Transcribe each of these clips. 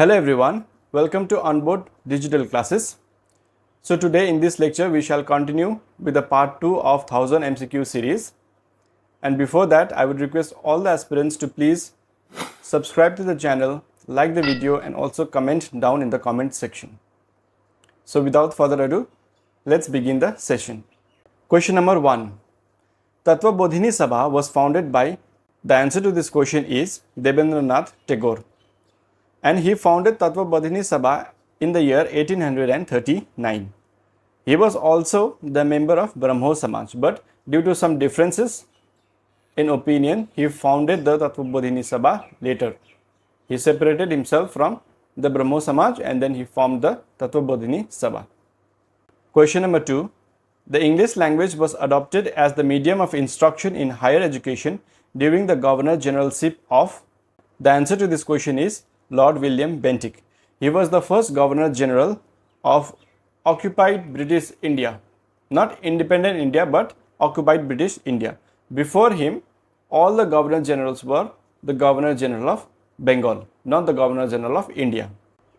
Hello everyone, welcome to Onboard Digital Classes. So today in this lecture we shall continue with the part 2 of 1000 MCQ series. And before that I would request all the aspirants to please subscribe to the channel, like the video and also comment down in the comment section. So without further ado, let's begin the session. Question number 1. Tattva Bodhini Sabha was founded by, the answer to this question is Debendranath Tagore. And he founded Tattva Bodhini Sabha in the year 1839. He was also the member of Brahmo Samaj, but due to some differences in opinion, he founded the Tattva Bodhini Sabha later. He separated himself from the Brahmo Samaj and then he formed the Tattva Bodhini Sabha. Question number 2. The English language was adopted as the medium of instruction in higher education during the Governor Generalship of. The answer to this question is Lord William Bentinck. He was the first Governor General of occupied British India. Not independent India but occupied British India. Before him, all the Governor Generals were the Governor General of Bengal, not the Governor General of India.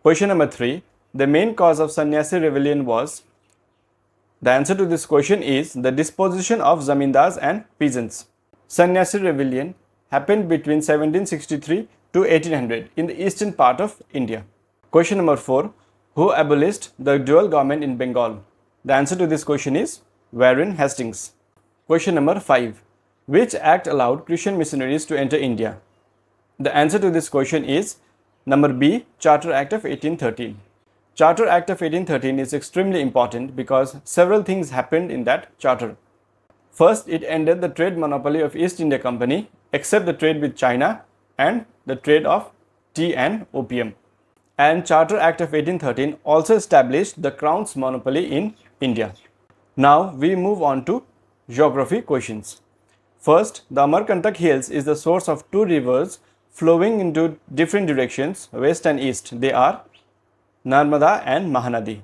Question number 3. The main cause of Sannyasi rebellion was. The answer to this question is the disposition of zamindars and peasants. Sannyasi rebellion happened between 1763 to 1800 in the eastern part of India. Question number 4. Who abolished the dual government in Bengal? The answer to this question is Warren Hastings. Question number 5. Which act allowed Christian missionaries to enter India? The answer to this question is number B, Charter Act of 1813. Charter Act of 1813 is extremely important because several things happened in that charter. First, it ended the trade monopoly of East India Company except the trade with China and the trade of tea and opium. And Charter Act of 1813 also established the Crown's monopoly in India. Now we move on to geography questions. First, the Amarkantak Hills is the source of two rivers flowing into different directions, west and east. They are Narmada and Mahanadi.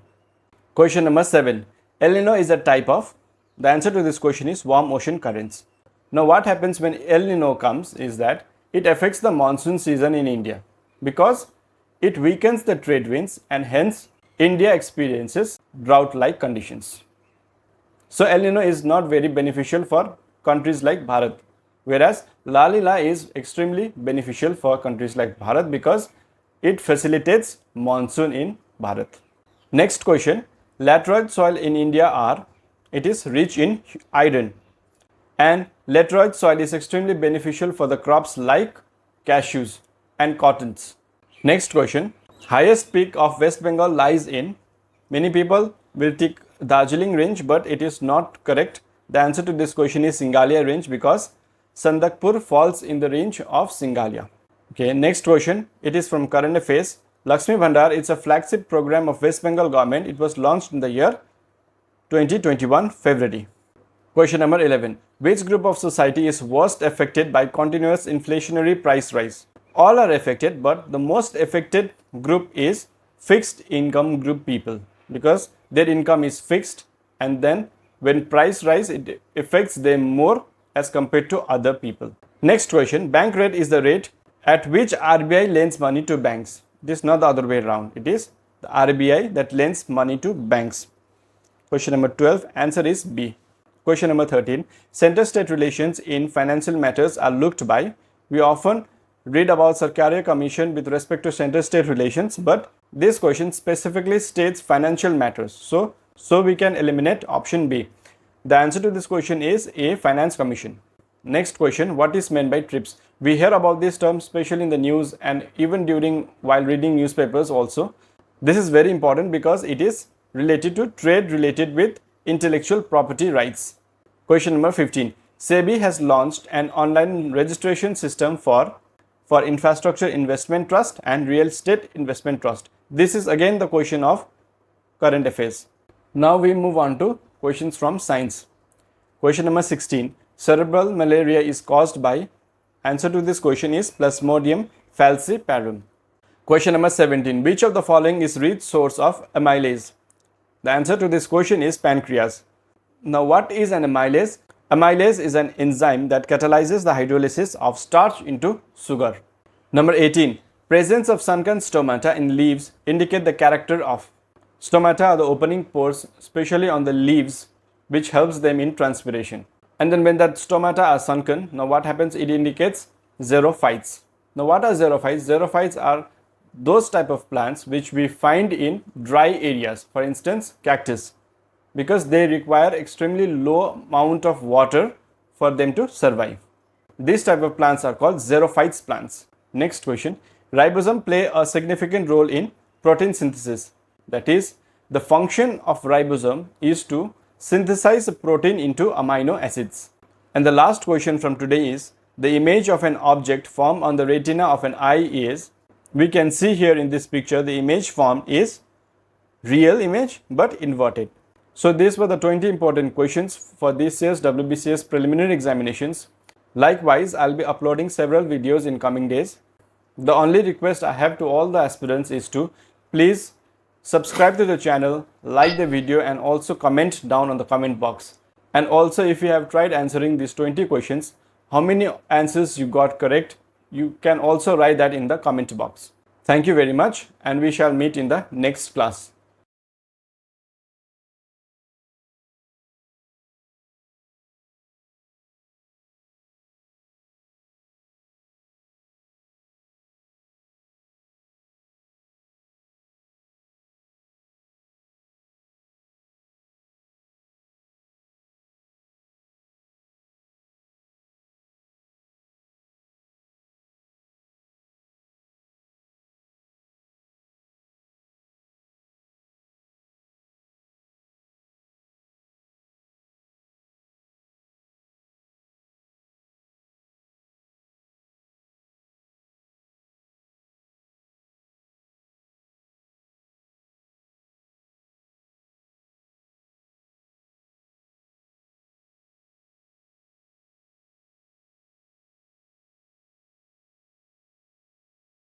Question number 7. El Nino is a type of. The answer to this question is warm ocean currents. Now what happens when El Nino comes is that it affects the monsoon season in India because it weakens the trade winds and hence India experiences drought-like conditions. So El Nino is not very beneficial for countries like Bharat, whereas La Nina is extremely beneficial for countries like Bharat because it facilitates monsoon in Bharat. Next question. Laterite soil in India are, it is rich in iron. And laterite soil is extremely beneficial for the crops like cashews and cottons. Next question. Highest peak of West Bengal lies in. Many people will take Darjeeling range but it is not correct. The answer to this question is Singalia range because Sandakpur falls in the range of Singalia. Okay, next question. It is from current affairs. Lakshmi Bhandar is a flagship program of West Bengal government. It was launched in the year 2021 February. Question number 11. Which group of society is worst affected by continuous inflationary price rise? All are affected but the most affected group is fixed income group people because their income is fixed and then when price rise it affects them more as compared to other people. Next question. Bank rate is the rate at which RBI lends money to banks. It is not the other way around. It is the RBI that lends money to banks. Question number 12. Answer is B. Question number 13. Center-state relations in financial matters are looked by. We often read about Sarkaria Commission with respect to center-state relations, but this question specifically states financial matters. So we can eliminate option B. The answer to this question is A, Finance Commission. Next question. What is meant by TRIPS? We hear about this term especially in the news and even while reading newspapers also. This is very important because it is related to trade related with intellectual property rights. Question number 15. SEBI has launched an online registration system for Infrastructure Investment Trust and Real Estate Investment Trust. This is again the question of current affairs. Now we move on to questions from science. Question number 16. Cerebral malaria is caused by. Answer to this question is Plasmodium falciparum. Question number 17. Which of the following is rich source of amylase? The answer to this question is pancreas. Now what is an amylase? Amylase is an enzyme that catalyzes the hydrolysis of starch into sugar. Number 18. Presence of sunken stomata in leaves indicate the character of. Stomata are the opening pores, especially on the leaves, which helps them in transpiration. And then when that stomata are sunken, now what happens? It indicates xerophytes. Now what are xerophytes? Xerophytes are those type of plants which we find in dry areas, for instance cactus, because they require extremely low amount of water for them to survive. These type of plants are called xerophytes plants. Next question. Ribosome play a significant role in protein synthesis. That is, the function of ribosome is to synthesize a protein into amino acids. And the last question from today is, the image of an object formed on the retina of an eye is, we can see here in this picture, the image formed is real image but inverted. So these were the 20 important questions for this year's WBCS preliminary examinations. Likewise, I'll be uploading several videos in coming days. The only request I have to all the aspirants is to please subscribe to the channel, like the video, and also comment down on the comment box. And also, if you have tried answering these 20 questions, how many answers you got correct, you can also write that in the comment box. Thank you very much, and we shall meet in the next class.